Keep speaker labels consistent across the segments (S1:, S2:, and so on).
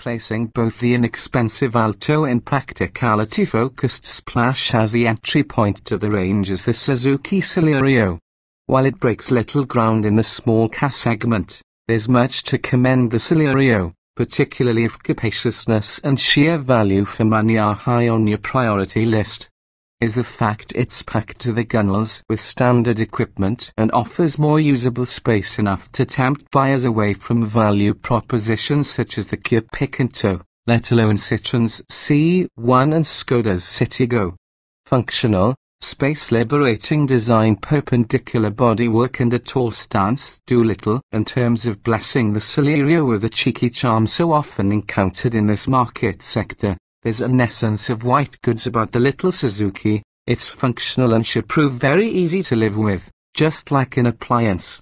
S1: replacing both the inexpensive Alto and practicality-focused Splash as the entry point to the range is the Suzuki Celerio. While it breaks little ground in the small car segment, there's much to commend the Celerio, particularly if capaciousness and sheer value for money are high on your priority list. Is the fact it's packed to the gunwales with standard equipment and offers more usable space enough to tempt buyers away from value propositions such as the Kia Picanto, let alone Citroen's C1 and Skoda's Citigo. Functional, space-liberating design, perpendicular bodywork and a tall stance do little in terms of blessing the Celerio with the cheeky charm so often encountered in this market sector. There's an essence of white goods about the little Suzuki. It's functional and should prove very easy to live with, just like an appliance.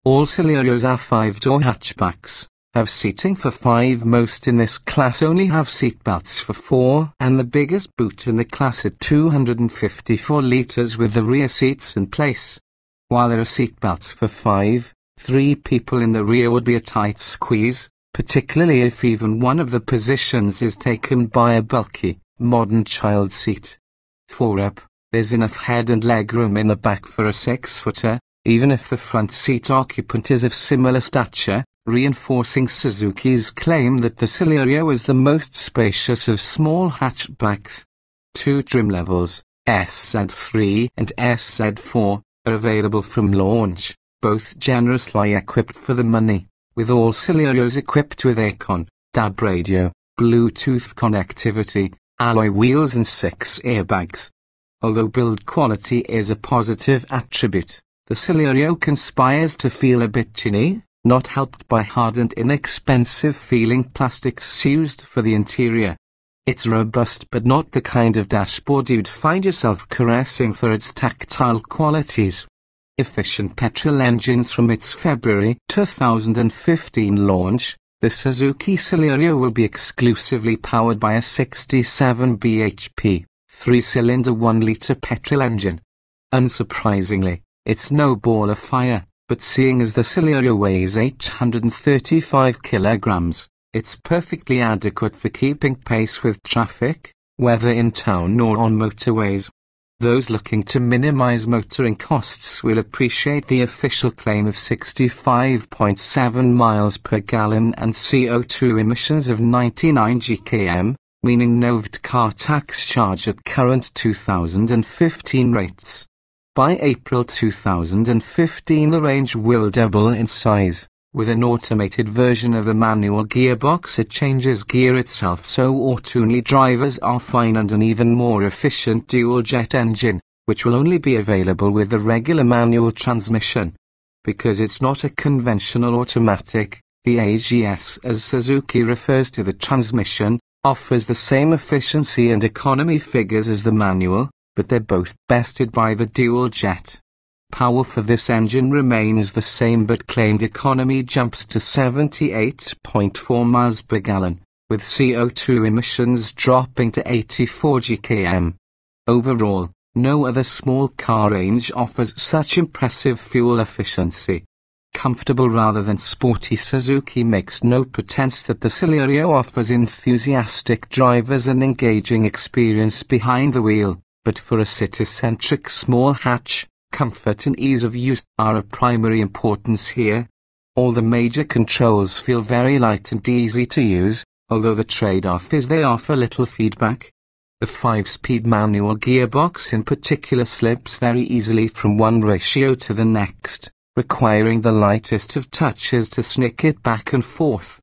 S1: All Celerios are 5-door hatchbacks, have seating for 5. Most in this class only have seatbelts for 4, and the biggest boot in the class at 254 litres with the rear seats in place. While there are seatbelts for 5, 3 people in the rear would be a tight squeeze, particularly if even one of the positions is taken by a bulky, modern child seat. 4 up, there's enough head and leg room in the back for a 6-footer, even if the front seat occupant is of similar stature, reinforcing Suzuki's claim that the Celerio is the most spacious of small hatchbacks. 2 trim levels, SZ3 and SZ4, are available from launch, both generously equipped for the money, with all Celerios equipped with aircon, DAB radio, Bluetooth connectivity, alloy wheels and 6 airbags. Although build quality is a positive attribute, the Celerio conspires to feel a bit tinny, not helped by hard and inexpensive feeling plastics used for the interior. It's robust but not the kind of dashboard you'd find yourself caressing for its tactile qualities. Efficient petrol engines. From its February 2015 launch, the Suzuki Celerio will be exclusively powered by a 67 bhp, 3-cylinder 1-litre petrol engine. Unsurprisingly, it's no ball of fire, but seeing as the Celerio weighs 835 kilograms, it's perfectly adequate for keeping pace with traffic, whether in town or on motorways. Those looking to minimize motoring costs will appreciate the official claim of 65.7 miles per gallon and CO2 emissions of 99 gkm, meaning no VAT car tax charge at current 2015 rates. By April 2015 the range will double in size. With an automated version of the manual gearbox, it changes gear itself so auto-only drivers are fine, and an even more efficient dual-jet engine, which will only be available with the regular manual transmission. Because it's not a conventional automatic, the AGS, as Suzuki refers to the transmission, offers the same efficiency and economy figures as the manual, but they're both bested by the dual-jet. Power for this engine remains the same, but claimed economy jumps to 78.4 miles per gallon, with CO2 emissions dropping to 84 gkm. Overall, no other small car range offers such impressive fuel efficiency. Comfortable rather than sporty, Suzuki makes no pretense that the Celerio offers enthusiastic drivers an engaging experience behind the wheel, but for a city-centric small hatch, comfort and ease of use are of primary importance here. All the major controls feel very light and easy to use, although the trade-off is they offer little feedback. The 5-speed manual gearbox in particular slips very easily from one ratio to the next, requiring the lightest of touches to snick it back and forth.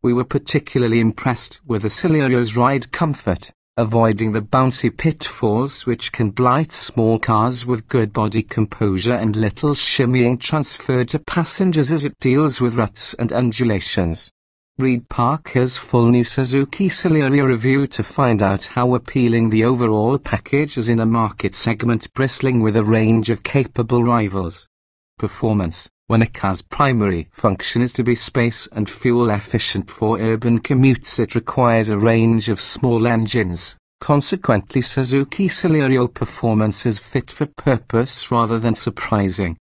S1: We were particularly impressed with the Celerio's ride comfort, avoiding the bouncy pitfalls which can blight small cars, with good body composure and little shimmying transferred to passengers as it deals with ruts and undulations. Read Parker's full new Suzuki Celerio review to find out how appealing the overall package is in a market segment bristling with a range of capable rivals. Performance. When a car's primary function is to be space and fuel efficient for urban commutes, it requires a range of small engines. Consequently, Suzuki Celerio performance is fit for purpose rather than surprising.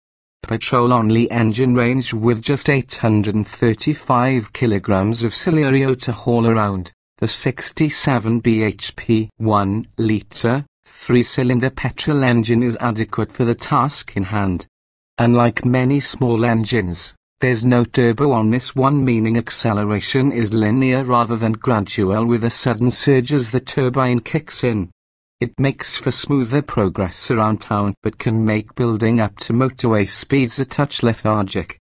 S1: petrol-only engine range with just 835 kilograms of Celerio to haul around. The 67 bhp 1-litre, 3-cylinder petrol engine is adequate for the task in hand. Unlike many small engines, there's no turbo on this one, meaning acceleration is linear rather than gradual with a sudden surge as the turbine kicks in. It makes for smoother progress around town but can make building up to motorway speeds a touch lethargic.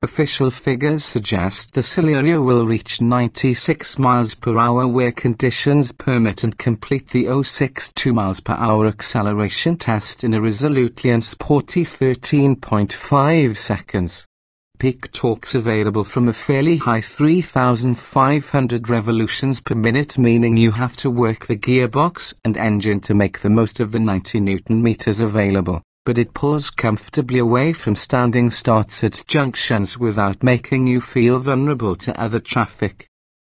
S1: Official figures suggest the Celerio will reach 96 miles per hour where conditions permit and complete the 062 miles per hour acceleration test in a resolutely and sporty 13.5 seconds. Peak torques available from a fairly high 3,500 revolutions per minute, meaning you have to work the gearbox and engine to make the most of the 90 Newton meters available. But it pulls comfortably away from standing starts at junctions without making you feel vulnerable to other traffic.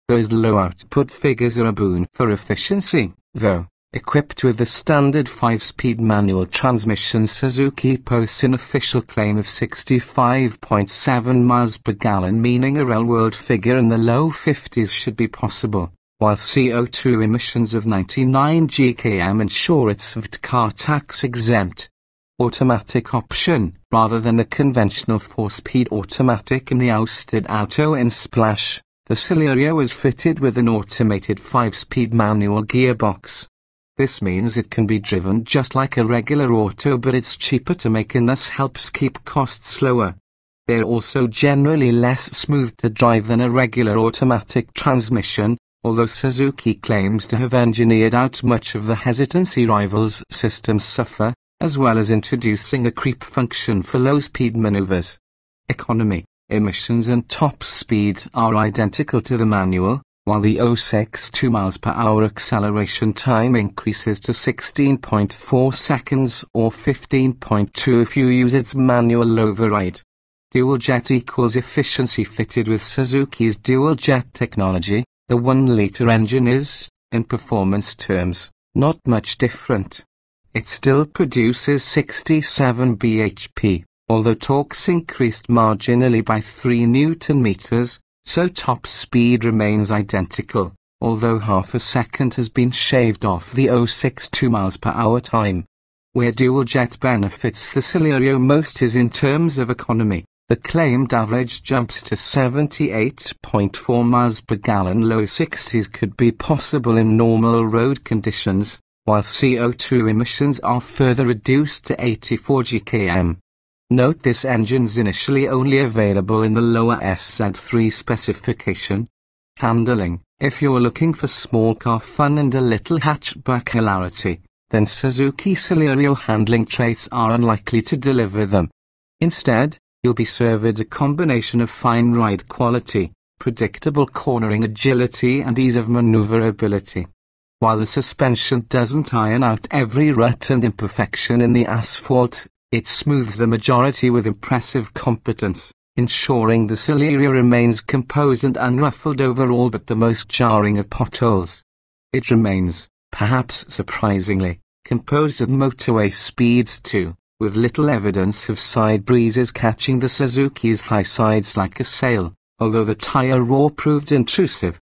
S1: Those low output figures are a boon for efficiency, though. Equipped with the standard 5-speed manual transmission, Suzuki posts an official claim of 65.7 miles per gallon, meaning a real-world figure in the low 50s should be possible, while CO2 emissions of 99 GkM ensure it's VT car tax exempt. Automatic option, rather than the conventional 4-speed automatic in the ousted Auto and Splash, the Celerio is fitted with an automated 5-speed manual gearbox. This means it can be driven just like a regular auto, but it's cheaper to make and thus helps keep costs lower. They're also generally less smooth to drive than a regular automatic transmission, although Suzuki claims to have engineered out much of the hesitancy rivals' systems suffer, as well as introducing a creep function for low-speed maneuvers. Economy, emissions and top speed are identical to the manual, while the 062 miles per hour acceleration time increases to 16.4 seconds or 15.2 if you use its manual override. Dual jet equals efficiency. Fitted with Suzuki's dual jet technology, the 1-litre engine is, in performance terms, not much different. It still produces 67 bhp, although torques increased marginally by 3 Newton meters, so top speed remains identical, although half a second has been shaved off the 062 miles per hour time. Where dual jet benefits the Celerio most is in terms of economy. The claimed average jumps to 78.4 miles per gallon. Low 60s could be possible in normal road conditions, while CO2 emissions are further reduced to 84 GkM. Note this engine's initially only available in the lower SZ3 specification. Handling. If you're looking for small car fun and a little hatchback hilarity, then Suzuki Celerio handling traits are unlikely to deliver them. Instead, you'll be served a combination of fine ride quality, predictable cornering agility and ease of maneuverability. While the suspension doesn't iron out every rut and imperfection in the asphalt, it smooths the majority with impressive competence, ensuring the Celerio remains composed and unruffled overall but the most jarring of potholes. It remains, perhaps surprisingly, composed at motorway speeds too, with little evidence of side breezes catching the Suzuki's high sides like a sail, although the tire roar proved intrusive.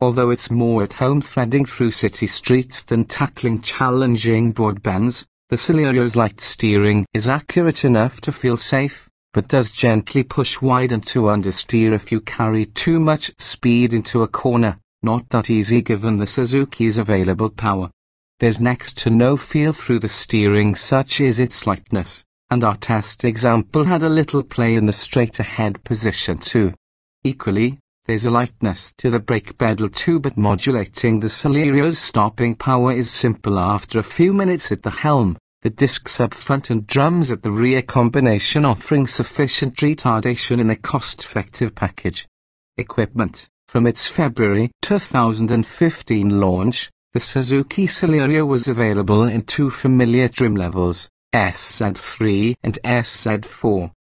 S1: Although it's more at home threading through city streets than tackling challenging broad bends, the Celerio's light steering is accurate enough to feel safe, but does gently push wide and to understeer if you carry too much speed into a corner, not that easy given the Suzuki's available power. There's next to no feel through the steering, such is its lightness, and our test example had a little play in the straight-ahead position too. Equally, there's a lightness to the brake pedal too, but modulating the Celerio's stopping power is simple after a few minutes at the helm, the discs up front and drums at the rear combination offering sufficient retardation in a cost-effective package. Equipment. From its February 2015 launch, the Suzuki Celerio was available in 2 familiar trim levels, SZ3 and SZ4.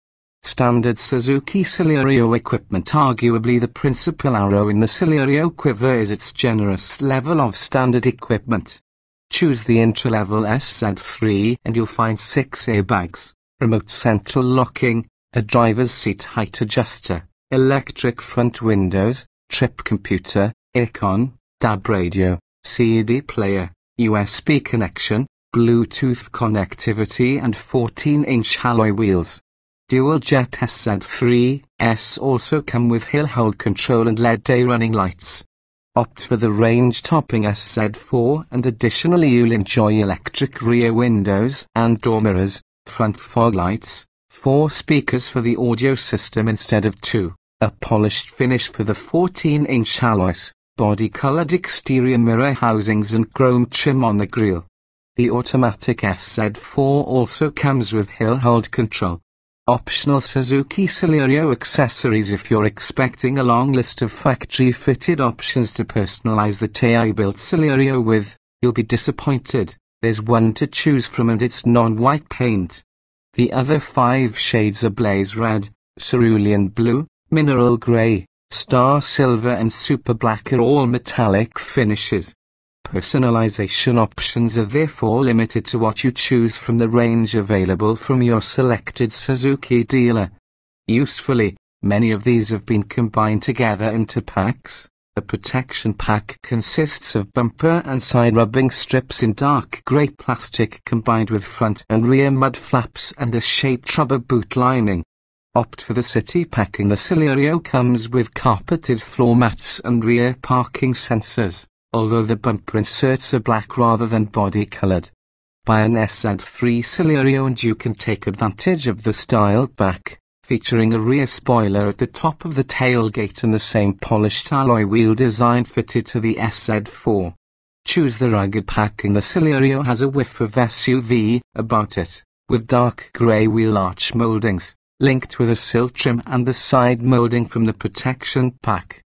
S1: Standard Suzuki Celerio equipment. Arguably the principal arrow in the Celerio quiver is its generous level of standard equipment. Choose the entry-level SZ3 and you'll find 6 airbags, remote central locking, a driver's seat height adjuster, electric front windows, trip computer, aircon, DAB radio, CD player, USB connection, Bluetooth connectivity and 14-inch alloy wheels. Dual jet SZ3S also come with hill hold control and LED day running lights. Opt for the range-topping SZ4 and additionally you'll enjoy electric rear windows and door mirrors, front fog lights, 4 speakers for the audio system instead of 2, a polished finish for the 14-inch alloys, body-colored exterior mirror housings and chrome trim on the grille. The automatic SZ4 also comes with hill hold control. Optional Suzuki Celerio accessories. If you're expecting a long list of factory-fitted options to personalize the Thai-built Celerio with, you'll be disappointed. There's one to choose from and it's non-white paint. The other 5 shades are blaze red, cerulean blue, mineral grey, star silver and super black are all metallic finishes. Personalization options are therefore limited to what you choose from the range available from your selected Suzuki dealer. Usefully, many of these have been combined together into packs. The protection pack consists of bumper and side rubbing strips in dark grey plastic combined with front and rear mud flaps and a shaped rubber boot lining. Opt for the city packing. The Celerio comes with carpeted floor mats and rear parking sensors, although the bumper inserts are black rather than body-colored. Buy an SZ3 Celerio and you can take advantage of the styled back, featuring a rear spoiler at the top of the tailgate and the same polished alloy wheel design fitted to the SZ4. Choose the rugged packing. The Celerio has a whiff of SUV about it, with dark grey wheel arch mouldings, linked with a sill trim and the side moulding from the protection pack.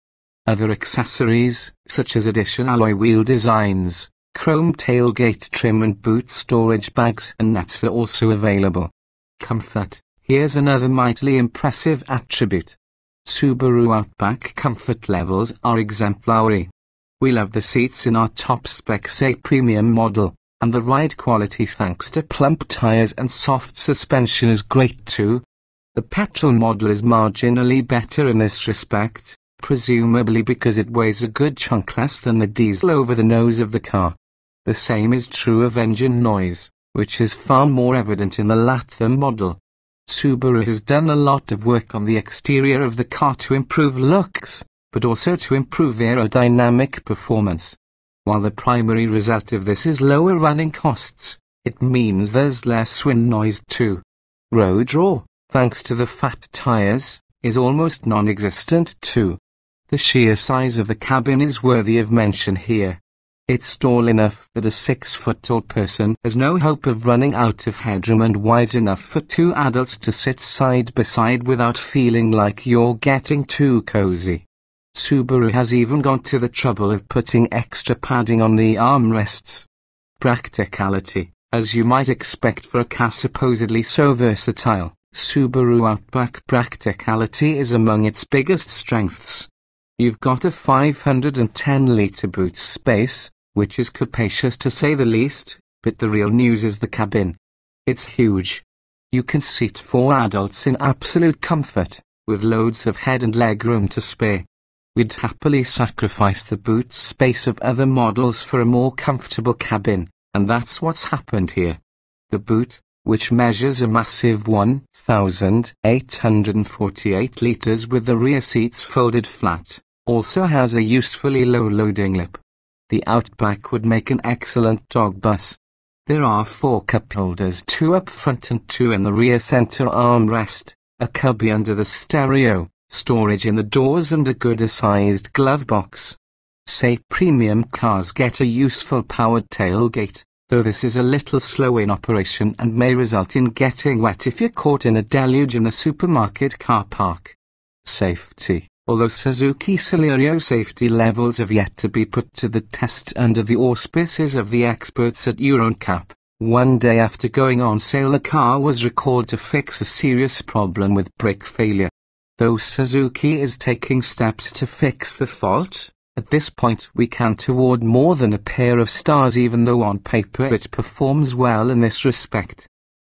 S1: Other accessories, such as additional alloy wheel designs, chrome tailgate trim and boot storage bags and nets are also available. Comfort. Here's another mightily impressive attribute. Subaru Outback comfort levels are exemplary. We love the seats in our top spec A premium model, and the ride quality thanks to plump tires and soft suspension is great too. The petrol model is marginally better in this respect, presumably because it weighs a good chunk less than the diesel over the nose of the car. The same is true of engine noise, which is far more evident in the latter model. Subaru has done a lot of work on the exterior of the car to improve looks, but also to improve aerodynamic performance. While the primary result of this is lower running costs, it means there's less wind noise too. Road draw, thanks to the fat tires, is almost non-existent too. The sheer size of the cabin is worthy of mention here. It's tall enough that a 6-foot-tall person has no hope of running out of headroom and wide enough for 2 adults to sit side by side without feeling like you're getting too cozy. Subaru has even gone to the trouble of putting extra padding on the armrests. Practicality. As you might expect for a car supposedly so versatile, Subaru Outback Practicality is among its biggest strengths. You've got a 510-litre boot space, which is capacious to say the least, but the real news is the cabin. It's huge. You can seat 4 adults in absolute comfort, with loads of head and leg room to spare. We'd happily sacrifice the boot space of other models for a more comfortable cabin, and that's what's happened here. The boot, which measures a massive 1,848 litres with the rear seats folded flat, also has a usefully low loading lip. The Outback would make an excellent dog bus. There are 4 cup holders, 2 up front and 2 in the rear center armrest, a cubby under the stereo, storage in the doors and a good-sized glove box. Say premium cars get a useful powered tailgate, though this is a little slow in operation and may result in getting wet if you're caught in a deluge in a supermarket car park. Safety. Although Suzuki Celerio safety levels have yet to be put to the test under the auspices of the experts at EuroNCAP, one day after going on sale the car was recalled to fix a serious problem with brake failure. Though Suzuki is taking steps to fix the fault, at this point we can't award more than a pair of stars even though on paper it performs well in this respect.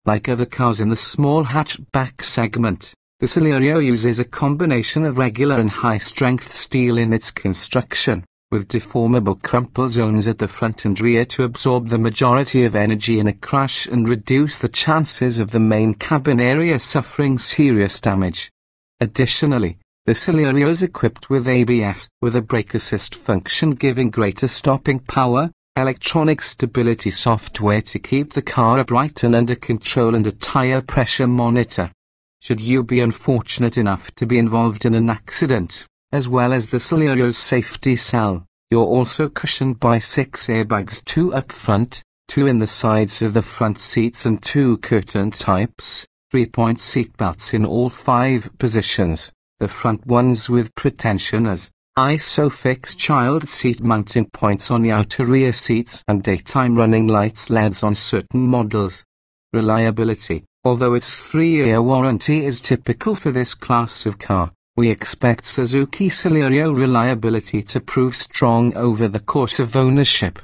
S1: Like other cars in the small hatchback segment, The Celerio uses a combination of regular and high-strength steel in its construction, with deformable crumple zones at the front and rear to absorb the majority of energy in a crash and reduce the chances of the main cabin area suffering serious damage. Additionally, the Celerio is equipped with ABS, with a brake assist function giving greater stopping power, electronic stability software to keep the car upright and under control, and a tire pressure monitor. Should you be unfortunate enough to be involved in an accident, as well as the Celerio's safety cell, you're also cushioned by 6 airbags, 2 up front, 2 in the sides of the front seats, and 2 curtain types, 3-point seatbelts in all 5 positions, the front ones with pretensioners, ISOFIX child seat mounting points on the outer rear seats, and daytime running lights LEDs on certain models. Reliability. Although its 3-year warranty is typical for this class of car, we expect Suzuki Celerio reliability to prove strong over the course of ownership.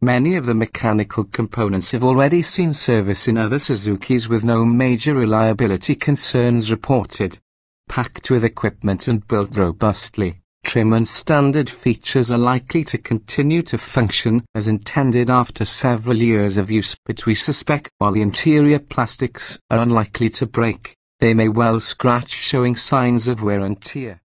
S1: Many of the mechanical components have already seen service in other Suzukis with no major reliability concerns reported. Packed with equipment and built robustly, trim and standard features are likely to continue to function as intended after several years of use, but we suspect while the interior plastics are unlikely to break, they may well scratch, showing signs of wear and tear.